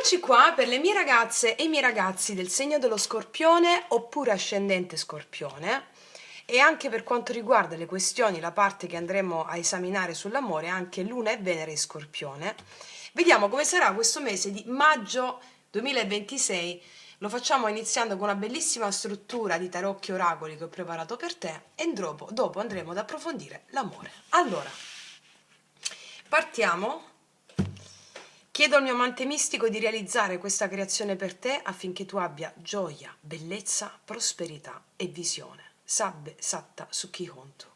Eccoci qua per le mie ragazze e i miei ragazzi del segno dello Scorpione oppure ascendente Scorpione, e anche per quanto riguarda le questioni, la parte che andremo a esaminare sull'amore, anche Luna e Venere in Scorpione. Vediamo come sarà questo mese di maggio 2026. Lo facciamo iniziando con una bellissima struttura di tarocchi oracoli che ho preparato per te e dopo andremo ad approfondire l'amore. Allora, partiamo. Chiedo al mio amante mistico di realizzare questa creazione per te affinché tu abbia gioia, bellezza, prosperità e visione. Sabbe Satta Sukhi Hontu.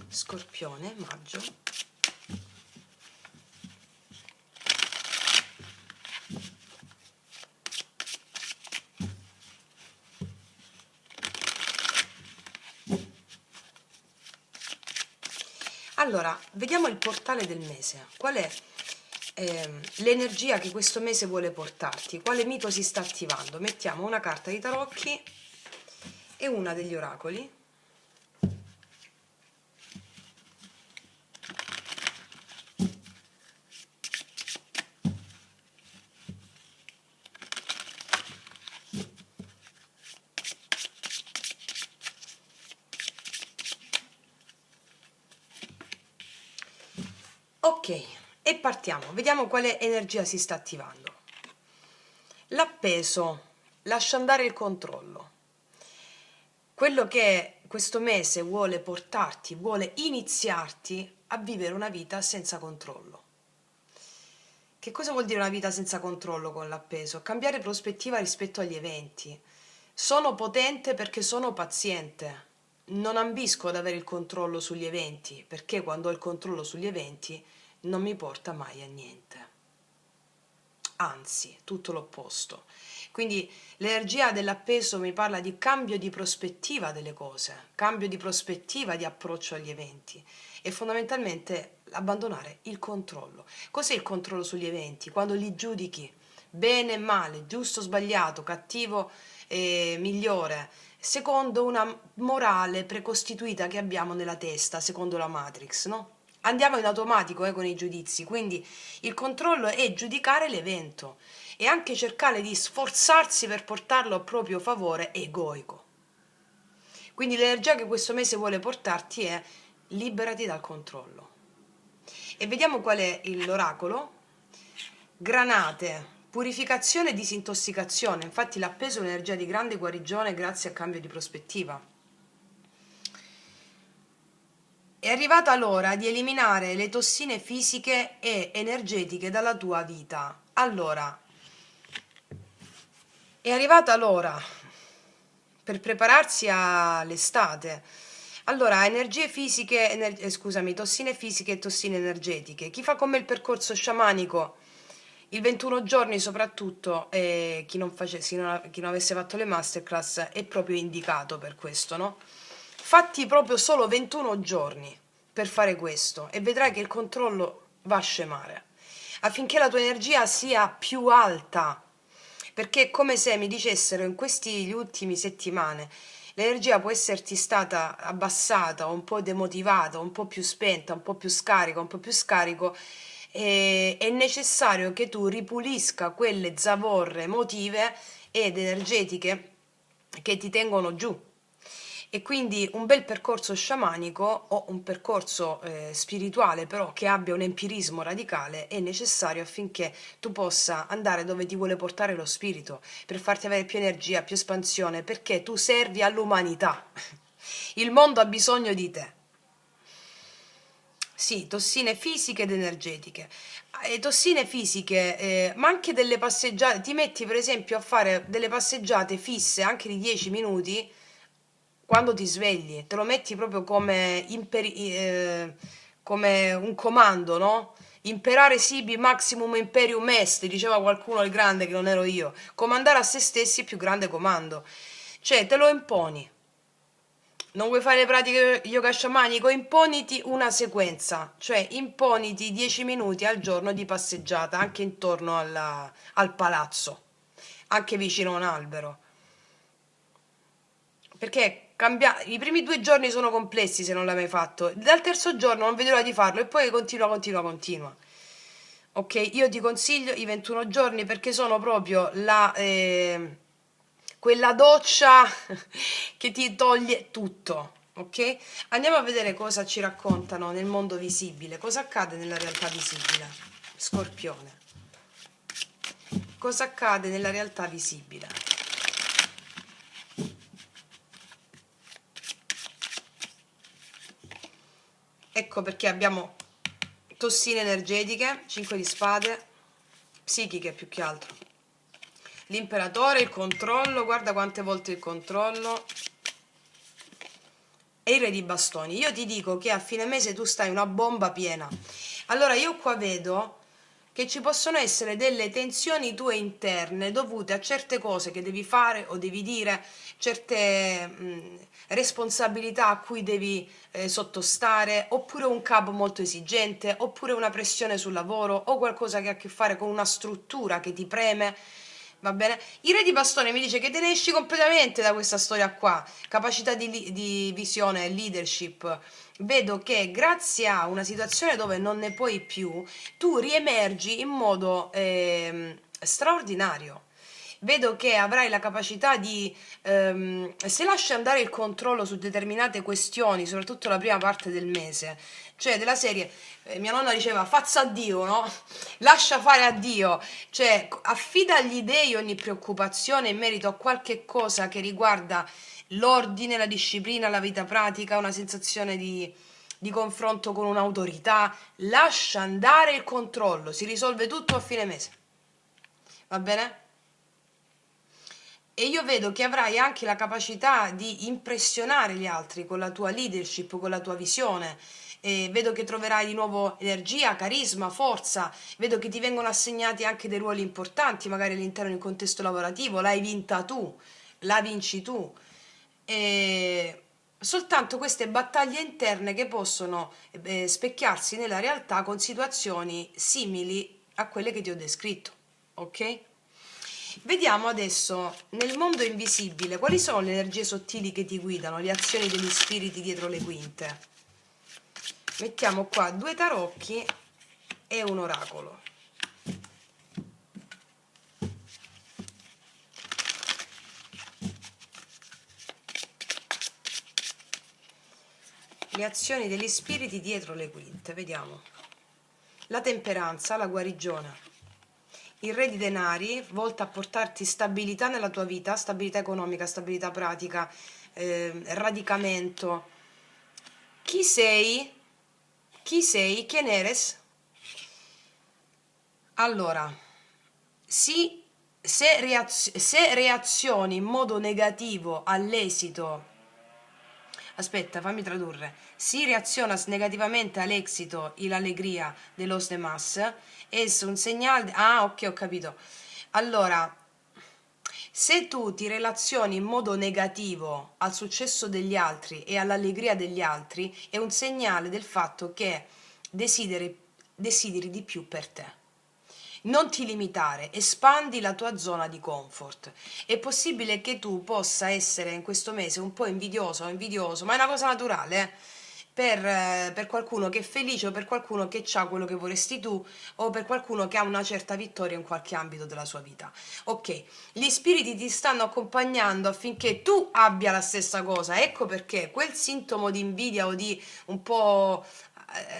Scorpione, maggio. Allora, vediamo il portale del mese. Qual è l'energia che questo mese vuole portarti? Quale mito si sta attivando? Mettiamo una carta di tarocchi e una degli oracoli. Ok, e partiamo. Vediamo quale energia si sta attivando. L'appeso, lascia andare il controllo. Quello che questo mese vuole portarti, vuole iniziarti a vivere una vita senza controllo. Che cosa vuol dire una vita senza controllo con l'appeso? Cambiare prospettiva rispetto agli eventi. Sono potente perché sono paziente. Non ambisco ad avere il controllo sugli eventi, perché quando ho il controllo sugli eventi non mi porta mai a niente. Anzi, tutto l'opposto. Quindi l'energia dell'appeso mi parla di cambio di prospettiva delle cose, cambio di prospettiva di approccio agli eventi e fondamentalmente abbandonare il controllo. Cos'è il controllo sugli eventi? Quando li giudichi bene e male, giusto o sbagliato, cattivo e migliore, secondo una morale precostituita che abbiamo nella testa, secondo la Matrix, no? Andiamo in automatico con i giudizi, quindi il controllo è giudicare l'evento e anche cercare di sforzarsi per portarlo a proprio favore egoico. Quindi l'energia che questo mese vuole portarti è liberati dal controllo. E vediamo qual è l'oracolo. Granate, purificazione e disintossicazione. Infatti l'appeso è un'energia di grande guarigione grazie al cambio di prospettiva. È arrivata l'ora di eliminare le tossine fisiche e energetiche dalla tua vita. Allora, è arrivata l'ora per prepararsi all'estate. Allora, energie fisiche, tossine fisiche e tossine energetiche. Chi fa con me il percorso sciamanico, il 21 giorni soprattutto, chi non avesse fatto le masterclass è proprio indicato per questo, no? Fatti proprio solo 21 giorni per fare questo e vedrai che il controllo va a scemare, affinché la tua energia sia più alta, perché è come se mi dicessero in questi ultimi settimane l'energia può esserti stata abbassata, un po' demotivata, un po' più spenta, un po' più scarica, un po' più scarico, e è necessario che tu ripulisca quelle zavorre emotive ed energetiche che ti tengono giù. E quindi un bel percorso sciamanico o un percorso spirituale però che abbia un empirismo radicale è necessario affinché tu possa andare dove ti vuole portare lo spirito, per farti avere più energia, più espansione, perché tu servi all'umanità. Il mondo ha bisogno di te. Sì, tossine fisiche ed energetiche. Tossine fisiche, ma anche delle passeggiate. Ti metti per esempio a fare delle passeggiate fisse anche di 10 minuti quando ti svegli, te lo metti proprio come un comando, no? Imperare sibi maximum imperium est, diceva qualcuno il grande che non ero io. Comandare a se stessi è il più grande comando. Cioè, te lo imponi. Non vuoi fare pratiche yoga sciamanico? Imponiti una sequenza, cioè imponiti 10 minuti al giorno di passeggiata anche intorno al palazzo, anche vicino a un albero. Perché I primi 2 giorni sono complessi se non l'hai mai fatto, dal terzo giorno non vedo l'ora di farlo e poi continua, continua, continua. Ok, io ti consiglio i 21 giorni perché sono proprio quella doccia che ti toglie tutto. Ok? Andiamo a vedere cosa ci raccontano nel mondo visibile, cosa accade nella realtà visibile. Scorpione. Cosa accade nella realtà visibile? Ecco perché abbiamo tossine energetiche, 5 di spade, psichiche più che altro. L'imperatore, il controllo, guarda quante volte il controllo. E il re di bastoni. Io ti dico che a fine mese tu stai una bomba piena. Allora io qua vedo che ci possono essere delle tensioni tue interne dovute a certe cose che devi fare o devi dire, certe responsabilità a cui devi sottostare, oppure un capo molto esigente, oppure una pressione sul lavoro o qualcosa che ha a che fare con una struttura che ti preme. Va bene? Il re di bastone mi dice che te ne esci completamente da questa storia qua, capacità di visione, leadership. Vedo che grazie a una situazione dove non ne puoi più, tu riemergi in modo straordinario. Vedo che avrai la capacità di, se lasci andare il controllo su determinate questioni, soprattutto la prima parte del mese, cioè della serie, mia nonna diceva fazza a Dio, no? Lascia fare a Dio, cioè affida agli dei ogni preoccupazione in merito a qualche cosa che riguarda l'ordine, la disciplina, la vita pratica, una sensazione di confronto con un'autorità, lascia andare il controllo, si risolve tutto a fine mese. Va bene? E io vedo che avrai anche la capacità di impressionare gli altri con la tua leadership, con la tua visione. E vedo che troverai di nuovo energia, carisma, forza. Vedo che ti vengono assegnati anche dei ruoli importanti, magari all'interno di un contesto lavorativo. L'hai vinta tu, la vinci tu. E soltanto queste battaglie interne che possono specchiarsi nella realtà con situazioni simili a quelle che ti ho descritto. Ok? Vediamo adesso nel mondo invisibile quali sono le energie sottili che ti guidano, le azioni degli spiriti dietro le quinte. Mettiamo qua 2 tarocchi e un oracolo. Le azioni degli spiriti dietro le quinte, vediamo. La temperanza, la guarigione. Il re di denari, volta a portarti stabilità nella tua vita, stabilità economica, stabilità pratica, radicamento. Chi sei? Chi sei? ¿Quién eres? Allora, se reazioni in modo negativo all'esito, aspetta, fammi tradurre, si reaccionas negativamente all'esito y la alegría de los demás, es un segnale. Ah, ok, ho capito. Allora, se tu ti relazioni in modo negativo al successo degli altri e all'allegria degli altri, è un segnale del fatto che desideri di più per te. Non ti limitare, espandi la tua zona di comfort. È possibile che tu possa essere in questo mese un po' invidioso o invidioso, ma è una cosa naturale, per qualcuno che è felice o per qualcuno che ha quello che vorresti tu o per qualcuno che ha una certa vittoria in qualche ambito della sua vita. Ok, gli spiriti ti stanno accompagnando affinché tu abbia la stessa cosa. Ecco perché quel sintomo di invidia o di un po'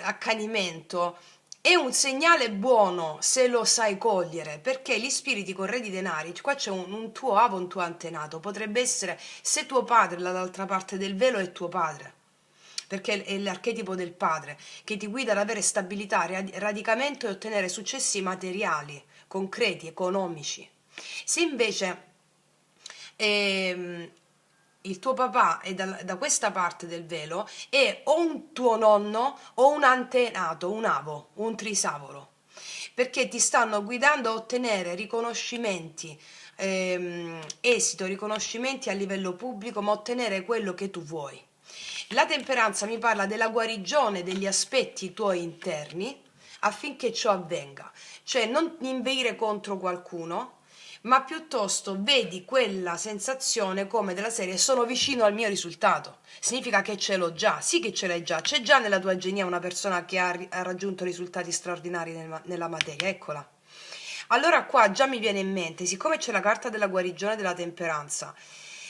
accanimento è un segnale buono se lo sai cogliere, perché gli spiriti con re di denari, qua c'è un tuo avo, un tuo antenato, potrebbe essere se tuo padre dall'altra parte del velo è tuo padre, perché è l'archetipo del padre, che ti guida ad avere stabilità, radicamento e ottenere successi materiali, concreti, economici. Se invece il tuo papà è da questa parte del velo, è o un tuo nonno o un antenato, un avo, un trisavolo, perché ti stanno guidando a ottenere riconoscimenti, esito, riconoscimenti a livello pubblico, ma ottenere quello che tu vuoi. La temperanza mi parla della guarigione degli aspetti tuoi interni affinché ciò avvenga, cioè non inveire contro qualcuno, ma piuttosto vedi quella sensazione come della serie sono vicino al mio risultato. Significa che ce l'ho già, sì che ce l'hai già, c'è già nella tua genia una persona che ha raggiunto risultati straordinari nella materia, eccola. Allora qua già mi viene in mente, siccome c'è la carta della guarigione della temperanza,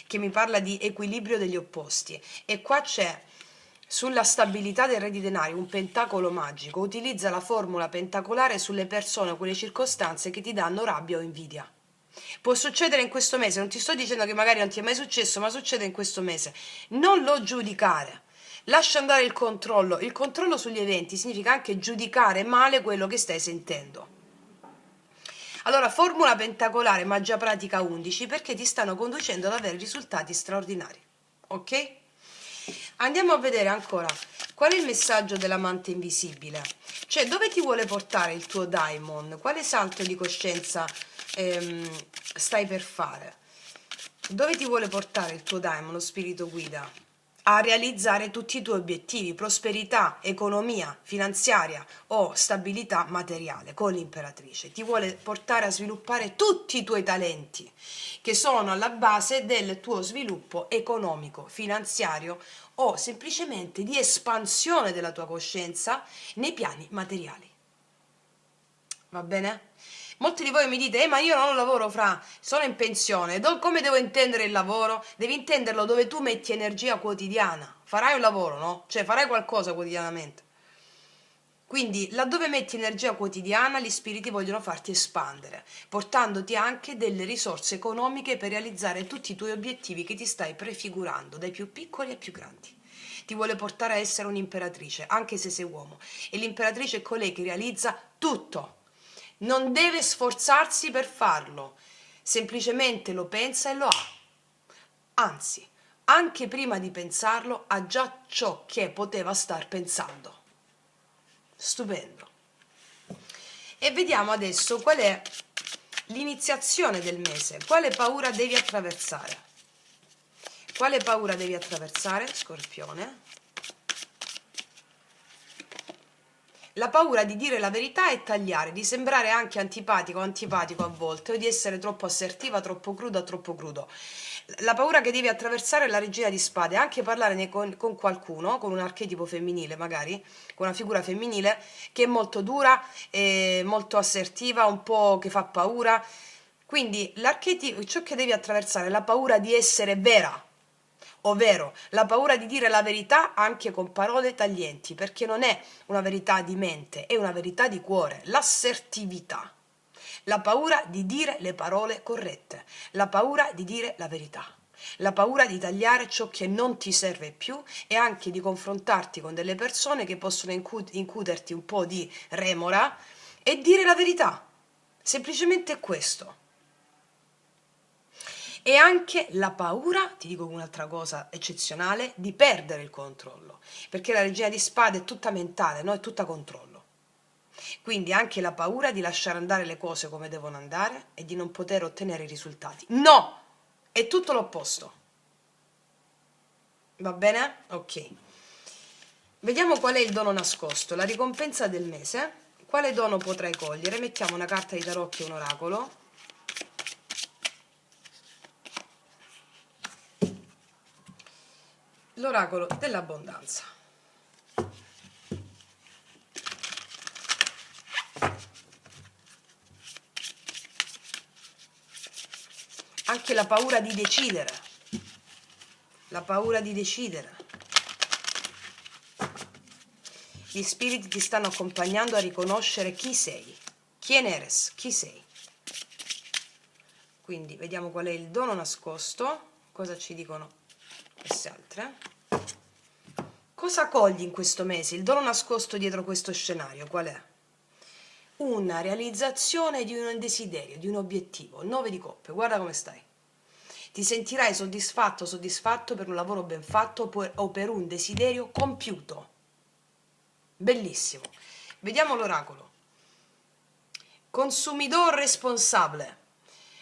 che mi parla di equilibrio degli opposti, e qua c'è sulla stabilità del re di denari un pentacolo magico, utilizza la formula pentacolare sulle persone o quelle circostanze che ti danno rabbia o invidia. Può succedere in questo mese, non ti sto dicendo che magari non ti è mai successo, ma succede in questo mese. Non lo giudicare. Lascia andare il controllo. Il controllo sugli eventi significa anche giudicare male quello che stai sentendo. Allora, formula pentacolare magia pratica 11 perché ti stanno conducendo ad avere risultati straordinari. Ok? Andiamo a vedere ancora qual è il messaggio dell'amante invisibile. Cioè, dove ti vuole portare il tuo daimon? Quale salto di coscienza stai per fare? Dove ti vuole portare il tuo daimon, lo spirito guida? A realizzare tutti i tuoi obiettivi, prosperità, economia, finanziaria o stabilità materiale con l'imperatrice. Ti vuole portare a sviluppare tutti i tuoi talenti che sono alla base del tuo sviluppo economico, finanziario o semplicemente di espansione della tua coscienza nei piani materiali. Va bene? Molti di voi mi dite, ma io non lavoro, sono in pensione, come devo intendere il lavoro? Devi intenderlo dove tu metti energia quotidiana, farai un lavoro, no? Cioè farai qualcosa quotidianamente. Quindi laddove metti energia quotidiana gli spiriti vogliono farti espandere, portandoti anche delle risorse economiche per realizzare tutti i tuoi obiettivi che ti stai prefigurando, dai più piccoli ai più grandi. Ti vuole portare a essere un'imperatrice, anche se sei uomo, e l'imperatrice è colei che realizza tutto. Non deve sforzarsi per farlo, semplicemente lo pensa e lo ha. Anzi, anche prima di pensarlo ha già ciò che poteva star pensando. Stupendo. E vediamo adesso qual è l'iniziazione del mese, quale paura devi attraversare. Quale paura devi attraversare, Scorpione? La paura di dire la verità e tagliare, di sembrare anche antipatico o antipatico a volte, o di essere troppo assertiva, troppo cruda, troppo crudo. La paura che devi attraversare è la regina di spade, anche parlare con qualcuno, con un archetipo femminile magari, con una figura femminile, che è molto dura, molto assertiva, un po' che fa paura. Quindi l'archetipo, ciò che devi attraversare è la paura di essere vera, ovvero la paura di dire la verità anche con parole taglienti, perché non è una verità di mente, è una verità di cuore, l'assertività, la paura di dire le parole corrette, la paura di dire la verità, la paura di tagliare ciò che non ti serve più e anche di confrontarti con delle persone che possono incuterti un po' di remora e dire la verità, semplicemente questo. E anche la paura, ti dico un'altra cosa eccezionale, di perdere il controllo, perché la regina di spade è tutta mentale, no? È tutta controllo. Quindi anche la paura di lasciare andare le cose come devono andare e di non poter ottenere i risultati. No! È tutto l'opposto. Va bene? Ok. Vediamo qual è il dono nascosto, la ricompensa del mese. Quale dono potrai cogliere? Mettiamo una carta di tarocchi e un oracolo. L'oracolo dell'abbondanza. Anche la paura di decidere. La paura di decidere. Gli spiriti ti stanno accompagnando a riconoscere chi sei. Quién eres? Chi sei? Quindi vediamo qual è il dono nascosto. Cosa ci dicono queste altre? Cosa cogli in questo mese? Il dono nascosto dietro questo scenario qual è? Una realizzazione di un desiderio, di un obiettivo. 9 di coppe, guarda come stai. Ti sentirai soddisfatto, soddisfatto per un lavoro ben fatto o per un desiderio compiuto. Bellissimo. Vediamo l'oracolo. Consumidor responsabile.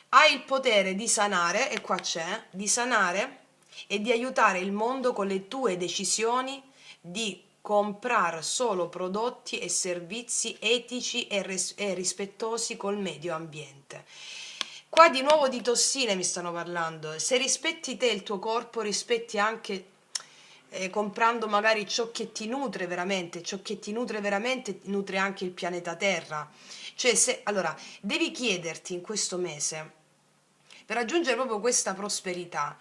Hai il potere di sanare, e qua c'è, di sanare e di aiutare il mondo con le tue decisioni di comprare solo prodotti e servizi etici e rispettosi col medio ambiente. Qua di nuovo di tossine mi stanno parlando. Se rispetti te, il tuo corpo, rispetti anche comprando magari ciò che ti nutre veramente, ciò che ti nutre veramente nutre anche il pianeta Terra. Cioè, allora, devi chiederti in questo mese, per raggiungere proprio questa prosperità,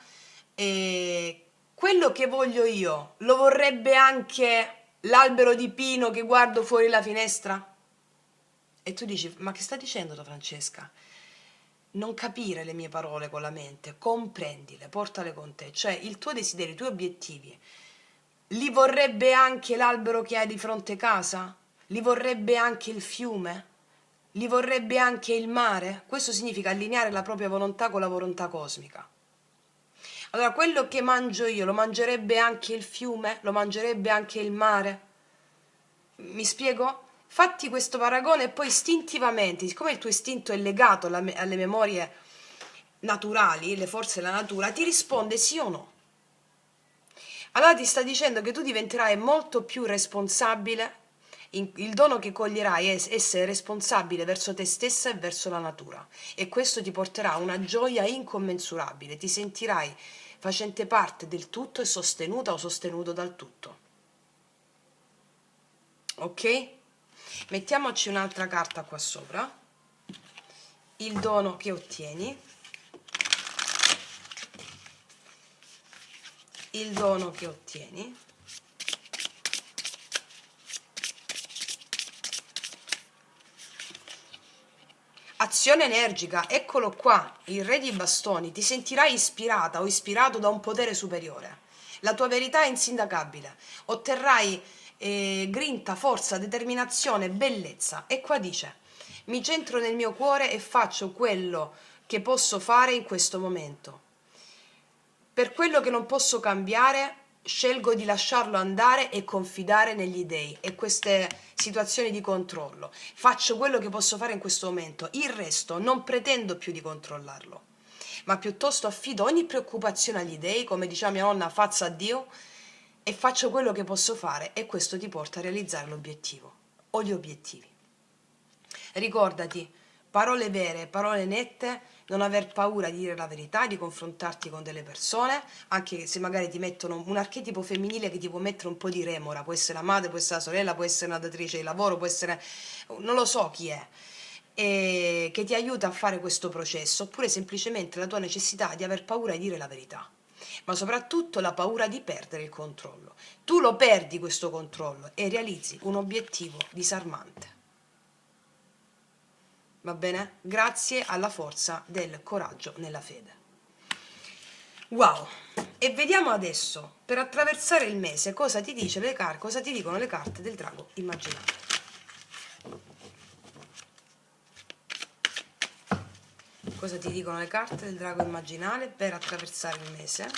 quello che voglio io, lo vorrebbe anche l'albero di pino che guardo fuori la finestra? E tu dici, ma che sta dicendo da Francesca? Non capire le mie parole con la mente, comprendile, portale con te, cioè il tuo desiderio, i tuoi obiettivi, li vorrebbe anche l'albero che hai di fronte casa? Li vorrebbe anche il fiume? Li vorrebbe anche il mare? Questo significa allineare la propria volontà con la volontà cosmica. Allora, quello che mangio io lo mangerebbe anche il fiume? Lo mangerebbe anche il mare? Mi spiego? Fatti questo paragone e poi istintivamente, siccome il tuo istinto è legato alle memorie naturali, le forze della natura, ti risponde sì o no. Allora ti sta dicendo che tu diventerai molto più responsabile, il dono che coglierai è essere responsabile verso te stessa e verso la natura, e questo ti porterà una gioia incommensurabile, ti sentirai facente parte del tutto e sostenuta o sostenuto dal tutto. Ok? Mettiamoci un'altra carta qua sopra, il dono che ottieni, il dono che ottieni, azione energica, eccolo qua, il re di bastoni, ti sentirai ispirata o ispirato da un potere superiore, la tua verità è insindacabile, otterrai grinta, forza, determinazione, bellezza, e qua dice, mi centro nel mio cuore e faccio quello che posso fare in questo momento. Per quello che non posso cambiare, scelgo di lasciarlo andare e confidare negli dèi e queste situazioni di controllo. Faccio quello che posso fare in questo momento, il resto non pretendo più di controllarlo, ma piuttosto affido ogni preoccupazione agli dèi, come diceva mia nonna, fazza a Dio, e faccio quello che posso fare, e questo ti porta a realizzare l'obiettivo o gli obiettivi. Ricordati, parole vere, parole nette, non aver paura di dire la verità, di confrontarti con delle persone, anche se magari ti mettono un archetipo femminile che ti può mettere un po' di remora, può essere la madre, può essere la sorella, può essere una datrice di lavoro, può essere, non lo so chi è, e che ti aiuta a fare questo processo, oppure semplicemente la tua necessità di aver paura di dire la verità, ma soprattutto la paura di perdere il controllo. Tu lo perdi questo controllo e realizzi un obiettivo disarmante. Va bene? Grazie alla forza del coraggio nella fede. Wow! E vediamo adesso, per attraversare il mese, cosa ti dice le carte, cosa ti dicono le carte del drago immaginario. Cosa ti dicono le carte del drago immaginale per attraversare il mese?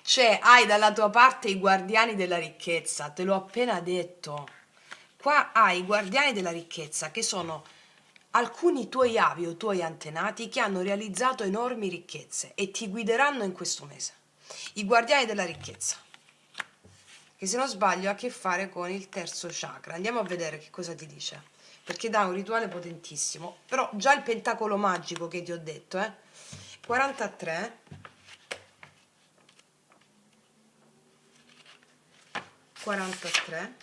Cioè, hai dalla tua parte i guardiani della ricchezza, te l'ho appena detto. Qua hai i guardiani della ricchezza, che sono alcuni tuoi avi o tuoi antenati che hanno realizzato enormi ricchezze e ti guideranno in questo mese. I guardiani della ricchezza, che se non sbaglio ha a che fare con il terzo chakra. Andiamo a vedere che cosa ti dice, perché dà un rituale potentissimo. Però già il pentacolo magico che ti ho detto, 43, 43,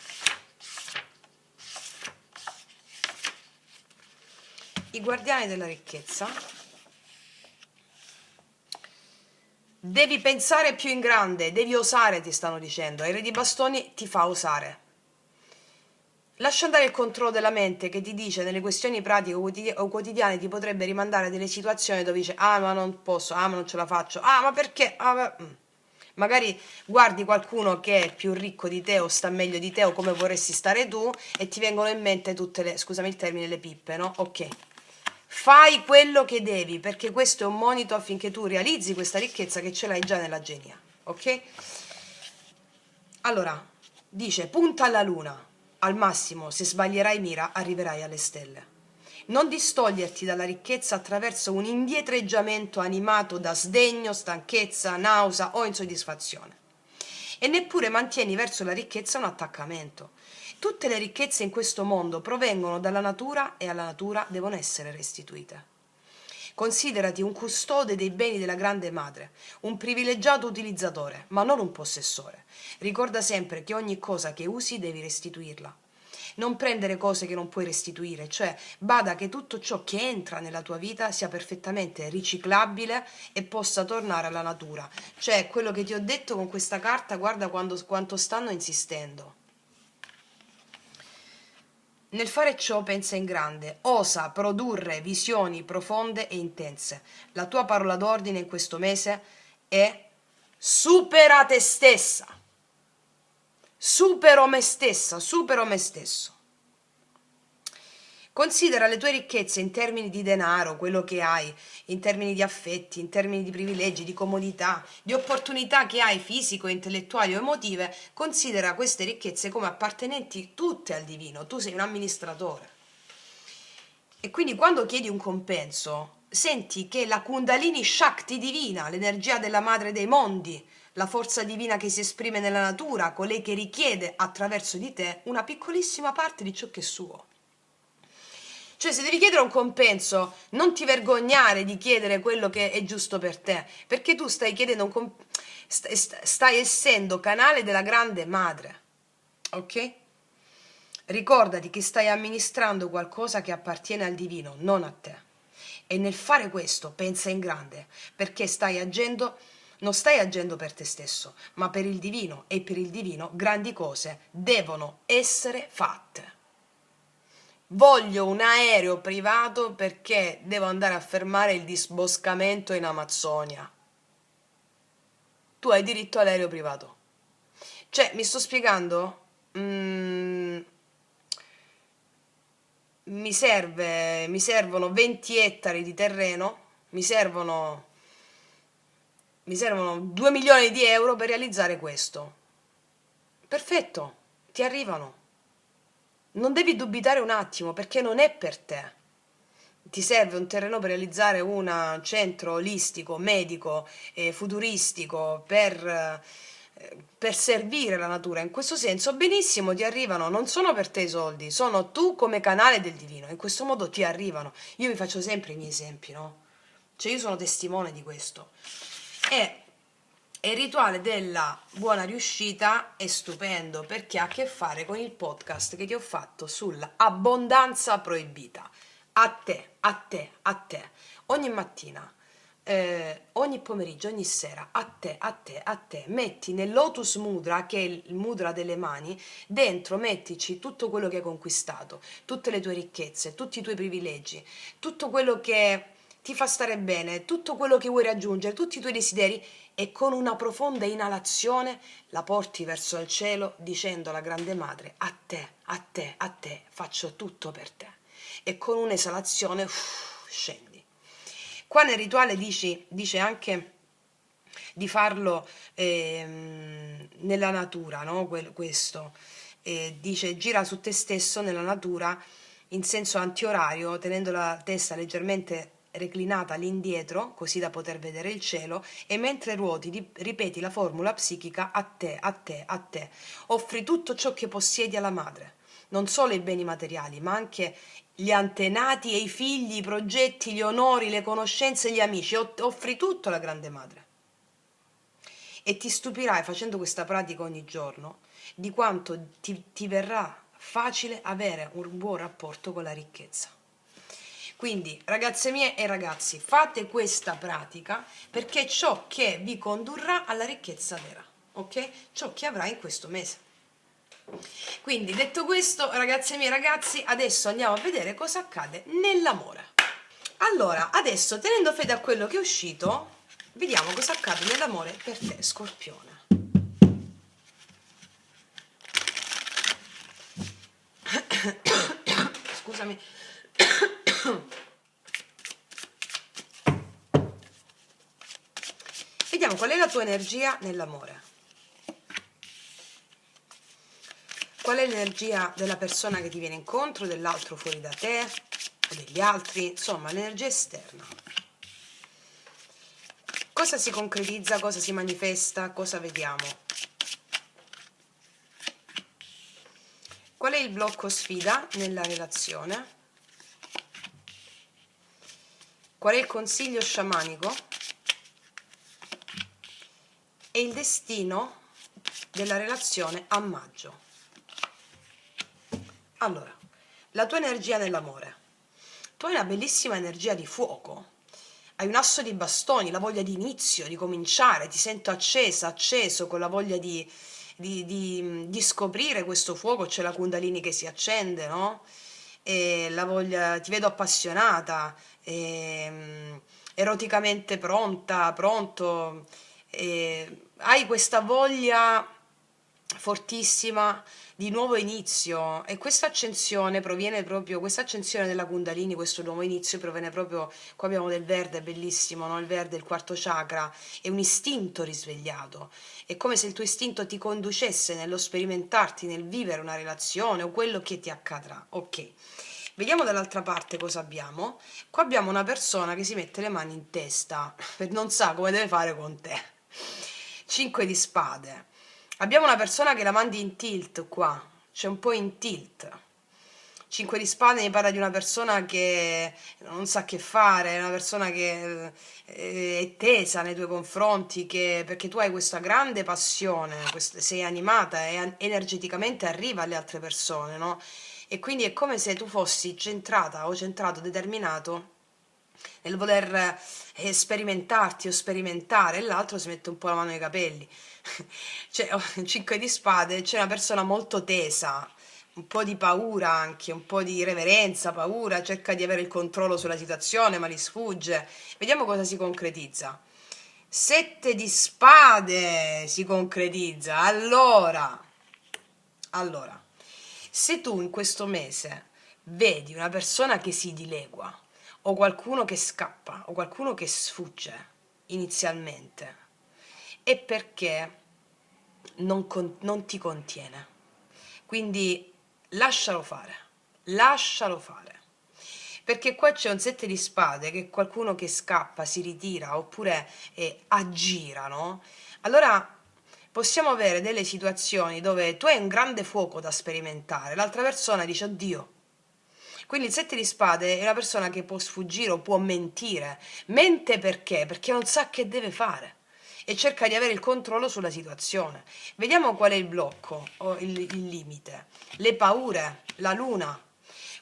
i guardiani della ricchezza. Devi pensare più in grande, devi osare, ti stanno dicendo. Il re di bastoni ti fa osare. Lascia andare il controllo della mente che ti dice nelle questioni pratiche o quotidiane, ti potrebbe rimandare a delle situazioni dove dice ah ma non posso, ah ma non ce la faccio, ah ma perché, magari guardi qualcuno che è più ricco di te o sta meglio di te o come vorresti stare tu e ti vengono in mente tutte le, scusami il termine, le pippe, no? Ok. Fai quello che devi, perché questo è un monito affinché tu realizzi questa ricchezza che ce l'hai già nella genia, ok? Allora, dice, punta alla luna, al massimo, se sbaglierai mira, arriverai alle stelle. Non distoglierti dalla ricchezza attraverso un indietreggiamento animato da sdegno, stanchezza, nausea o insoddisfazione. e neppure mantieni verso la ricchezza un attaccamento. Tutte le ricchezze in questo mondo provengono dalla natura e alla natura devono essere restituite. Considerati un custode dei beni della grande madre, un privilegiato utilizzatore, ma non un possessore. Ricorda sempre che ogni cosa che usi devi restituirla. Non prendere cose che non puoi restituire, cioè bada che tutto ciò che entra nella tua vita sia perfettamente riciclabile e possa tornare alla natura. Cioè quello che ti ho detto con questa carta, guarda quanto stanno insistendo. Nel fare ciò pensa in grande, osa produrre visioni profonde e intense. La tua parola d'ordine in questo mese è supera te stessa. Supero me stessa, supero me stesso. Considera le tue ricchezze in termini di denaro, quello che hai, in termini di affetti, in termini di privilegi, di comodità, di opportunità che hai fisico, intellettuali o emotive. Considera queste ricchezze come appartenenti tutte al divino. Tu sei un amministratore. E quindi quando chiedi un compenso, senti che la Kundalini Shakti divina, l'energia della madre dei mondi, la forza divina che si esprime nella natura, colei che richiede attraverso di te una piccolissima parte di ciò che è suo. Cioè, se devi chiedere un compenso, non ti vergognare di chiedere quello che è giusto per te, perché tu stai chiedendo stai essendo canale della grande madre, ok? Ricordati che stai amministrando qualcosa che appartiene al divino, non a te. E nel fare questo pensa in grande, perché non stai agendo per te stesso, ma per il divino, e per il divino grandi cose devono essere fatte. Voglio un aereo privato perché devo andare a fermare il disboscamento in Amazzonia. Tu hai diritto all'aereo privato. Cioè, mi sto spiegando? Mi servono 20 ettari di terreno, mi servono 2 milioni di euro per realizzare questo. Perfetto, ti arrivano. Non devi dubitare un attimo perché non è per te. Ti serve un terreno per realizzare un centro olistico, medico, futuristico per servire la natura. In questo senso, benissimo, ti arrivano, non sono per te i soldi, sono tu come canale del divino. In questo modo ti arrivano. Io vi faccio sempre i miei esempi, no? Cioè io sono testimone di questo. E il rituale della buona riuscita è stupendo perché ha a che fare con il podcast che ti ho fatto sull'abbondanza proibita. A te, a te, a te. Ogni mattina, ogni pomeriggio, ogni sera, a te, a te, a te. Metti nel Lotus Mudra, che è il mudra delle mani, dentro mettici tutto quello che hai conquistato, tutte le tue ricchezze, tutti i tuoi privilegi, tutto quello che ti fa stare bene, tutto quello che vuoi raggiungere, tutti i tuoi desideri, e con una profonda inalazione la porti verso il cielo dicendo alla grande madre: a te, a te, a te, faccio tutto per te. E con un'esalazione scendi. Qua nel rituale dice anche di farlo nella natura, no? Questo. Dice: gira su te stesso nella natura in senso antiorario, tenendo la testa leggermente reclinata all'indietro, così da poter vedere il cielo, e mentre ruoti ripeti la formula psichica: a te, a te, a te. Offri tutto ciò che possiedi alla madre, non solo i beni materiali, ma anche gli antenati e i figli, i progetti, gli onori, le conoscenze, gli amici. Offri tutto alla grande madre. E ti stupirai, facendo questa pratica ogni giorno, di quanto ti verrà facile avere un buon rapporto con la ricchezza. Quindi, ragazze mie e ragazzi, fate questa pratica perché è ciò che vi condurrà alla ricchezza vera, ok? Ciò che avrai in questo mese. Quindi, detto questo, ragazze mie e ragazzi, adesso andiamo a vedere cosa accade nell'amore. Allora, adesso, tenendo fede a quello che è uscito, vediamo cosa accade nell'amore per te, Scorpione. Scusami. Vediamo qual è la tua energia nell'amore. Qual è l'energia della persona che ti viene incontro, dell'altro fuori da te, o degli altri, insomma, l'energia esterna. Cosa si concretizza, cosa si manifesta, cosa vediamo? il blocco sfida nella relazione? Qual è il consiglio sciamanico? E il destino della relazione a maggio. Allora, la tua energia nell'amore. Tu hai una bellissima energia di fuoco, hai un asso di bastoni, la voglia di inizio, di cominciare, ti sento accesa, acceso, con la voglia di scoprire questo fuoco, c'è la Kundalini che si accende, no? E la voglia, ti vedo appassionata, eroticamente pronta, pronto, hai questa voglia fortissima di nuovo inizio, e questa accensione proviene proprio, questa accensione della Kundalini, questo nuovo inizio proviene proprio, qua abbiamo del verde bellissimo, no? Il verde, il quarto chakra, è un istinto risvegliato, è come se il tuo istinto ti conducesse nello sperimentarti, nel vivere una relazione o quello che ti accadrà. Ok, vediamo dall'altra parte cosa abbiamo. Qua abbiamo una persona che si mette le mani in testa, non sa come deve fare con te. 5 di spade. Abbiamo una persona che la mandi in tilt qua, c'è un po' in tilt. 5 di spade mi parla di una persona che non sa che fare, una persona che è tesa nei tuoi confronti, perché tu hai questa grande passione, sei animata e energeticamente arriva alle altre persone, no? E quindi è come se tu fossi centrata o centrato, determinato nel voler sperimentarti o sperimentare, e l'altro si mette un po' la mano nei capelli. C'è 5 di spade, c'è una persona molto tesa, un po' di paura anche, un po' di reverenza, paura, cerca di avere il controllo sulla situazione, ma gli sfugge. Vediamo cosa si concretizza. 7 di spade si concretizza. Allora, se tu in questo mese vedi una persona che si dilegua, o qualcuno che scappa, o qualcuno che sfugge inizialmente, è perché non ti contiene. Quindi lascialo fare, lascialo fare. Perché qua c'è un 7 di spade, che è qualcuno che scappa, si ritira, oppure aggira, no? Allora possiamo avere delle situazioni dove tu hai un grande fuoco da sperimentare, l'altra persona dice oddio. Quindi il 7 di spade è una persona che può sfuggire o può mentire. Mente perché? Perché non sa che deve fare e cerca di avere il controllo sulla situazione. Vediamo qual è il blocco o il limite. Le paure, la luna.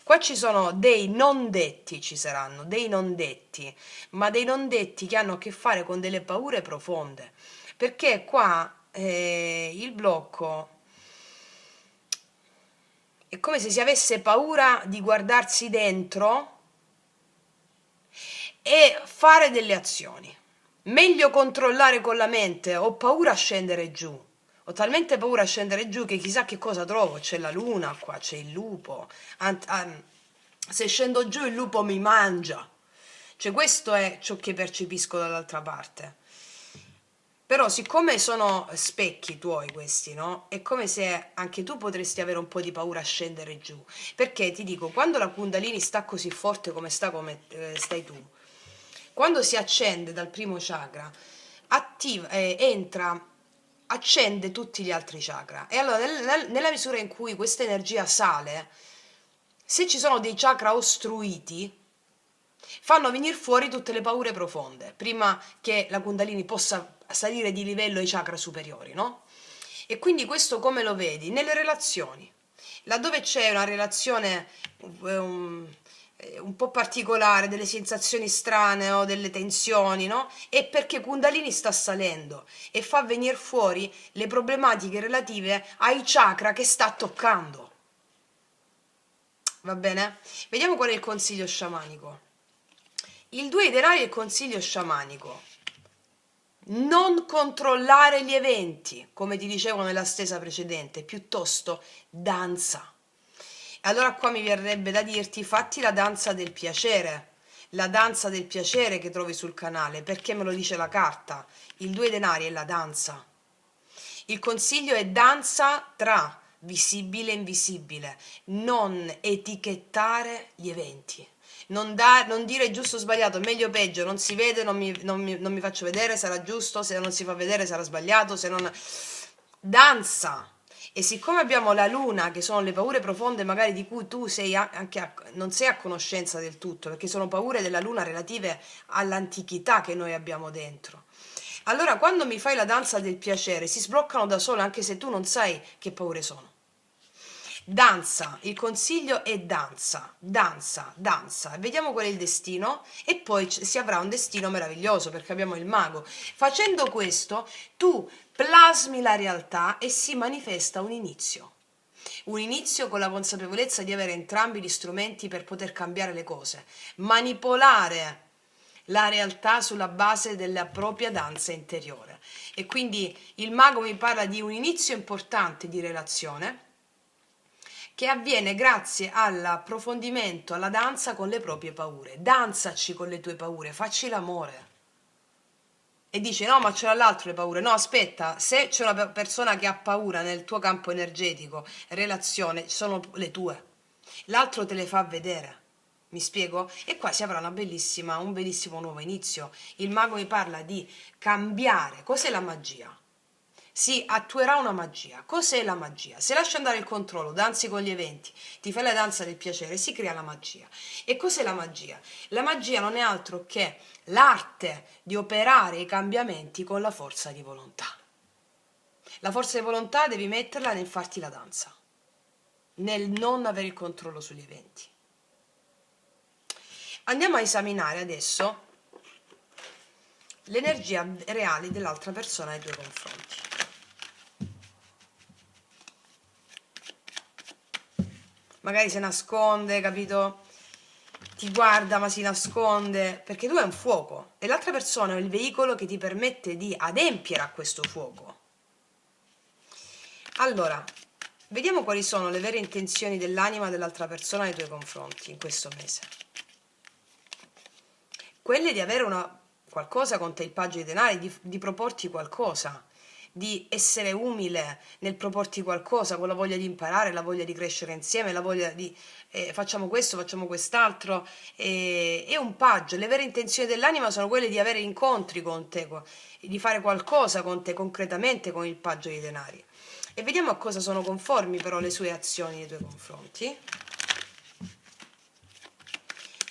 Qua ci sono dei non detti, ci saranno dei non detti, ma dei non detti che hanno a che fare con delle paure profonde. Perché qua il blocco è come se si avesse paura di guardarsi dentro e fare delle azioni. Meglio controllare con la mente, ho paura a scendere giù. Ho talmente paura a scendere giù che chissà che cosa trovo. C'è la luna qua, c'è il lupo. Se scendo giù il lupo mi mangia. Cioè questo è ciò che percepisco dall'altra parte. Però siccome sono specchi tuoi questi, no? È come se anche tu potresti avere un po' di paura a scendere giù. Perché ti dico, quando la Kundalini sta così forte come stai tu, quando si accende dal primo chakra, entra, accende tutti gli altri chakra. E allora nella misura in cui questa energia sale, se ci sono dei chakra ostruiti, fanno venire fuori tutte le paure profonde, prima che la Kundalini possa salire di livello ai chakra superiori, no? E quindi questo come lo vedi? Nelle relazioni. Laddove c'è una relazione un po' particolare, delle sensazioni strane o delle tensioni, no? È perché Kundalini sta salendo e fa venire fuori le problematiche relative ai chakra che sta toccando. Va bene? Vediamo qual è il consiglio sciamanico. Il 2 di denari è il consiglio sciamanico. Non controllare gli eventi, come ti dicevo nella stesa precedente, piuttosto danza. E allora qua mi verrebbe da dirti, fatti la danza del piacere che trovi sul canale, perché me lo dice la carta. Il 2 denari è la danza. Il consiglio è danza tra visibile e invisibile, non etichettare gli eventi. Non dire giusto o sbagliato, meglio o peggio, non si vede, non mi faccio vedere, sarà giusto, se non si fa vedere sarà sbagliato, se non... Danza! E siccome abbiamo la luna, che sono le paure profonde magari di cui tu sei non sei a conoscenza del tutto, perché sono paure della luna relative all'antichità che noi abbiamo dentro. Allora, quando mi fai la danza del piacere, si sbloccano da sole anche se tu non sai che paure sono. Danza, il consiglio è danza, danza, danza. Vediamo qual è il destino e poi si avrà un destino meraviglioso perché abbiamo il mago. Facendo questo, tu plasmi la realtà e si manifesta un inizio. Un inizio con la consapevolezza di avere entrambi gli strumenti per poter cambiare le cose. Manipolare la realtà sulla base della propria danza interiore. E quindi il mago mi parla di un inizio importante di relazione che avviene grazie all'approfondimento, alla danza con le proprie paure. Danzaci con le tue paure, facci l'amore. E dice no, ma ce l'ha l'altro le paure. No, aspetta, se c'è una persona che ha paura nel tuo campo energetico, relazione, sono le tue. L'altro te le fa vedere. Mi spiego? E qua si avrà un bellissimo nuovo inizio. Il mago mi parla di cambiare. Cos'è la magia? Si attuerà una magia. Cos'è la magia? Se lasci andare il controllo, danzi con gli eventi, ti fai la danza del piacere, si crea la magia. E cos'è la magia? La magia non è altro che l'arte di operare i cambiamenti con la forza di volontà. La forza di volontà devi metterla nel farti la danza, nel non avere il controllo sugli eventi. Andiamo a esaminare adesso l'energia reale dell'altra persona nei tuoi confronti. Magari si nasconde, capito? Ti guarda ma si nasconde, perché tu hai un fuoco e l'altra persona è il veicolo che ti permette di adempiere a questo fuoco. Allora, vediamo quali sono le vere intenzioni dell'anima dell'altra persona nei tuoi confronti in questo mese. Quelle di avere qualcosa con te, il paggio di denari, di proporti qualcosa, di essere umile nel proporti qualcosa, con la voglia di imparare, la voglia di crescere insieme, la voglia di facciamo questo, facciamo quest'altro. È un paggio. Le vere intenzioni dell'anima sono quelle di avere incontri con te, di fare qualcosa con te concretamente con il paggio di denari. E vediamo a cosa sono conformi però le sue azioni nei tuoi confronti.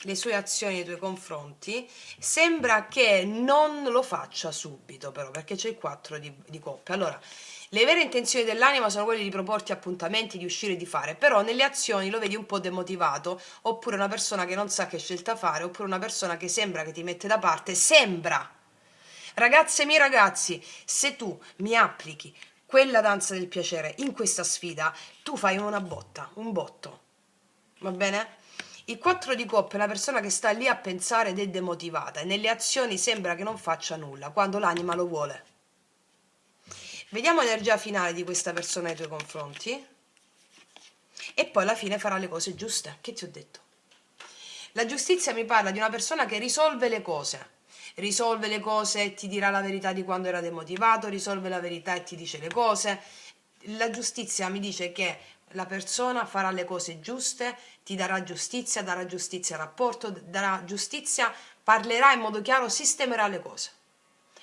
Le sue azioni nei tuoi confronti, sembra che non lo faccia subito però, perché c'è il 4 di coppe. Allora, le vere intenzioni dell'anima sono quelle di proporti appuntamenti, di uscire e di fare, però nelle azioni lo vedi un po' demotivato, oppure una persona che non sa che scelta fare, oppure una persona che sembra che ti mette da parte, sembra. Ragazze miei ragazzi, se tu mi applichi quella danza del piacere in questa sfida, tu fai una botta, un botto. Va bene? Il 4 di coppe è una persona che sta lì a pensare ed è demotivata e nelle azioni sembra che non faccia nulla, quando l'anima lo vuole. Vediamo l'energia finale di questa persona nei tuoi confronti e poi alla fine farà le cose giuste. Che ti ho detto? La giustizia mi parla di una persona che risolve le cose e ti dirà la verità di quando era demotivato, risolve la verità e ti dice le cose. La giustizia mi dice che la persona farà le cose giuste, ti darà giustizia al rapporto, darà giustizia, parlerà in modo chiaro, sistemerà le cose.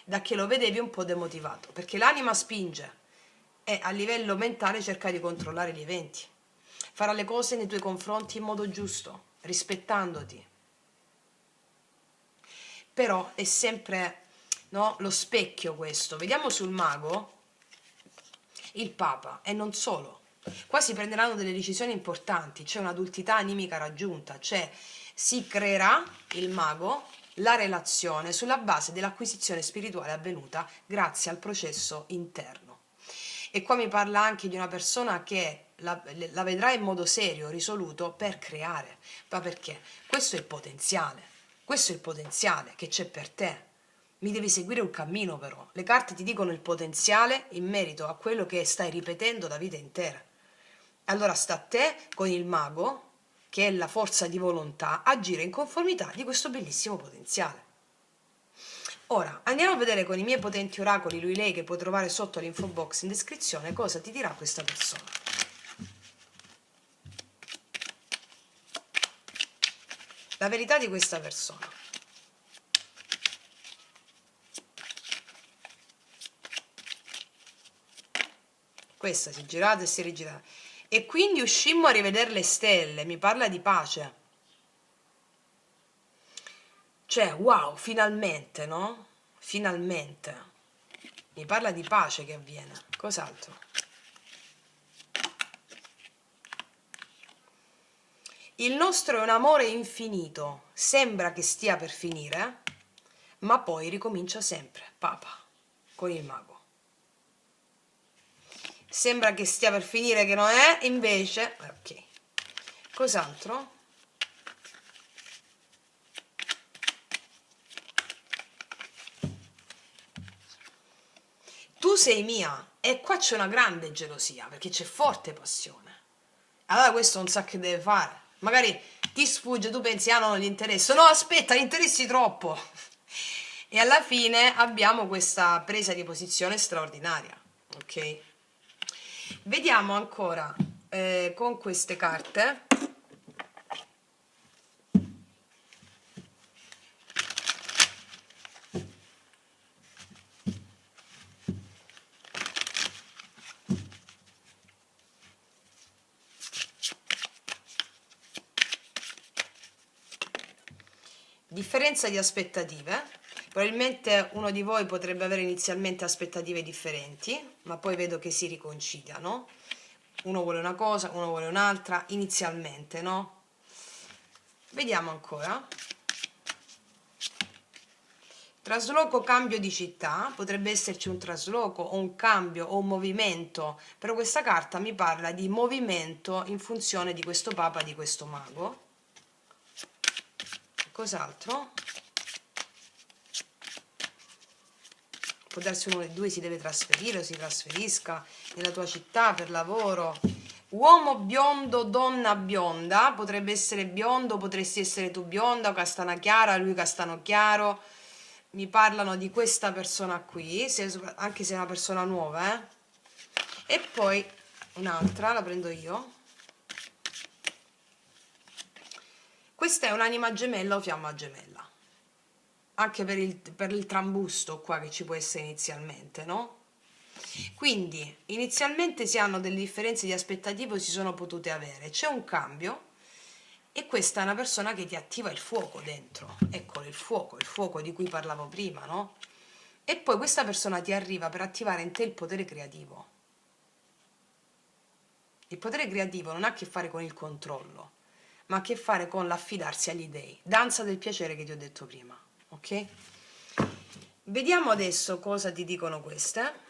Da che lo vedevi un po' demotivato, perché l'anima spinge e a livello mentale cerca di controllare gli eventi. Farà le cose nei tuoi confronti in modo giusto, rispettandoti. Però è sempre, no, lo specchio questo. Vediamo sul mago il Papa e non solo. Qua si prenderanno delle decisioni importanti, c'è un'adultità animica raggiunta, cioè si creerà il mago la relazione sulla base dell'acquisizione spirituale avvenuta grazie al processo interno. E qua mi parla anche di una persona che la vedrà in modo serio, risoluto per creare. Ma perché? Questo è il potenziale che c'è per te. Mi devi seguire un cammino però. Le carte ti dicono il potenziale in merito a quello che stai ripetendo da vita intera. Allora sta a te, con il mago, che è la forza di volontà, agire in conformità di questo bellissimo potenziale. Ora, andiamo a vedere con i miei potenti oracoli, lui lei, che puoi trovare sotto l'info box in descrizione, cosa ti dirà questa persona. La verità di questa persona. questa si è girata e si è rigirata. E quindi uscimmo a rivedere le stelle, mi parla di pace. Cioè, wow, finalmente, no? Finalmente. Mi parla di pace che avviene. Cos'altro? Il nostro è un amore infinito, sembra che stia per finire, ma poi ricomincia sempre, Papa, con il mago. Sembra che stia per finire, che non è, invece... Ok. Cos'altro? Tu sei mia, e qua c'è una grande gelosia, perché c'è forte passione. Allora questo non sa che deve fare. Magari ti sfugge, tu pensi, ah no, non gli interessa. No, aspetta, gli interessi troppo. E alla fine abbiamo questa presa di posizione straordinaria. Ok? Vediamo ancora con queste carte. Differenza di aspettative. Probabilmente uno di voi potrebbe avere inizialmente aspettative differenti, ma poi vedo che si riconciliano. Uno vuole una cosa, uno vuole un'altra, inizialmente, no? Vediamo ancora. Trasloco, cambio di città, potrebbe esserci un trasloco o un cambio o un movimento, però questa carta mi parla di movimento in funzione di questo papa, di questo mago. Cos'altro? Può darsi uno dei due si deve trasferire o si trasferisca nella tua città per lavoro. Uomo biondo, donna bionda, potrebbe essere biondo, potresti essere tu bionda o castana chiara, lui castano chiaro. Mi parlano di questa persona qui, anche se è una persona nuova, eh? E poi un'altra, la prendo io. Questa è un'anima gemella o fiamma gemella. Anche per il trambusto qua che ci può essere inizialmente, no? Quindi inizialmente si hanno delle differenze di aspettative o si sono potute avere, c'è un cambio e questa è una persona che ti attiva il fuoco dentro, eccolo il fuoco di cui parlavo prima, no? E poi questa persona ti arriva per attivare in te il potere creativo. Il potere creativo non ha a che fare con il controllo, ma ha a che fare con l'affidarsi agli dei, danza del piacere che ti ho detto prima, ok? Vediamo adesso cosa ti dicono queste.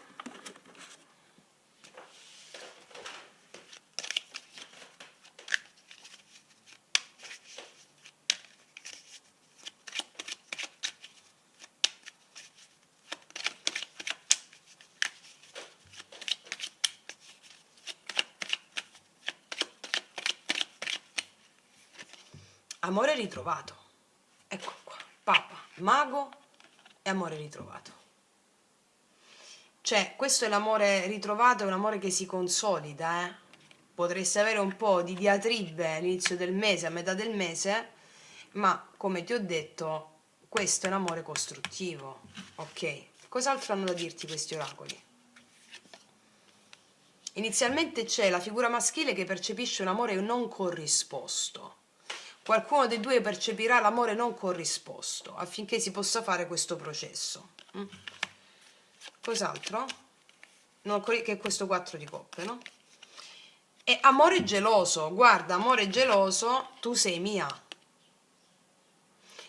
Amore ritrovato, ecco qua, papa, mago e amore ritrovato. Cioè, questo è l'amore ritrovato, è un amore che si consolida, eh? Potresti avere un po' di diatribe all'inizio del mese, a metà del mese, ma come ti ho detto, questo è un amore costruttivo, ok? Cos'altro hanno da dirti questi oracoli? Inizialmente c'è la figura maschile che percepisce un amore non corrisposto. Qualcuno dei due percepirà l'amore non corrisposto affinché si possa fare questo processo. Cos'altro? No, che è questo 4 di coppe, no? E amore geloso, guarda, amore geloso, tu sei mia.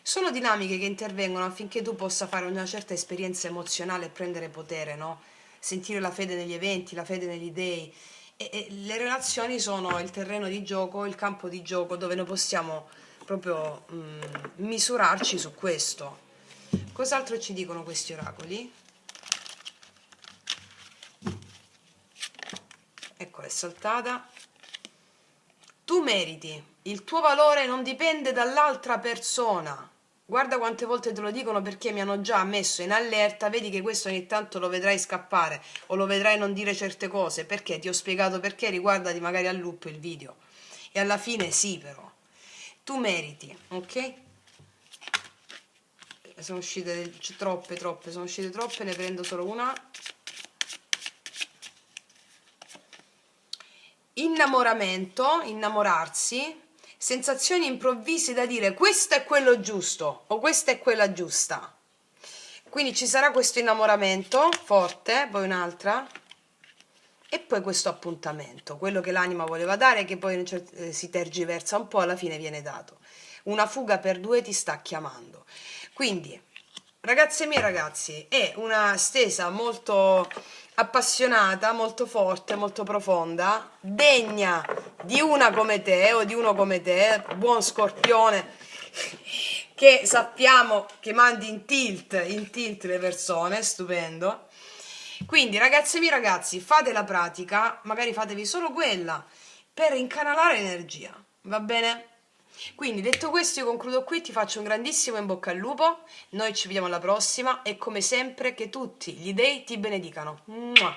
Sono dinamiche che intervengono affinché tu possa fare una certa esperienza emozionale e prendere potere, no? Sentire la fede negli eventi, la fede negli dei. E le relazioni sono il terreno di gioco, il campo di gioco dove noi possiamo proprio misurarci su questo. Cos'altro ci dicono questi oracoli? Ecco, è saltata. Tu meriti, il tuo valore non dipende dall'altra persona. Guarda quante volte te lo dicono perché mi hanno già messo in allerta, vedi che questo ogni tanto lo vedrai scappare o lo vedrai non dire certe cose, perché ti ho spiegato perché, riguardati magari al loop il video. E alla fine sì però, tu meriti, ok? Sono uscite troppe, sono uscite troppe, ne prendo solo una. innamoramento, innamorarsi, sensazioni improvvise da dire questo è quello giusto o questa è quella giusta. Quindi ci sarà questo innamoramento forte, poi un'altra, e poi questo appuntamento, quello che l'anima voleva dare, che poi si tergiversa un po', alla fine viene dato. Una fuga per due ti sta chiamando. Quindi, ragazze mie e ragazzi, è una stesa molto appassionata, molto forte, molto profonda, degna di una come te o di uno come te, buon Scorpione, che sappiamo che mandi in tilt le persone, stupendo. Quindi ragazze mie ragazzi, fate la pratica, magari fatevi solo quella per incanalare l'energia, va bene? Quindi detto questo io concludo qui, ti faccio un grandissimo in bocca al lupo, noi ci vediamo alla prossima e come sempre che tutti gli dei ti benedicano. Mua!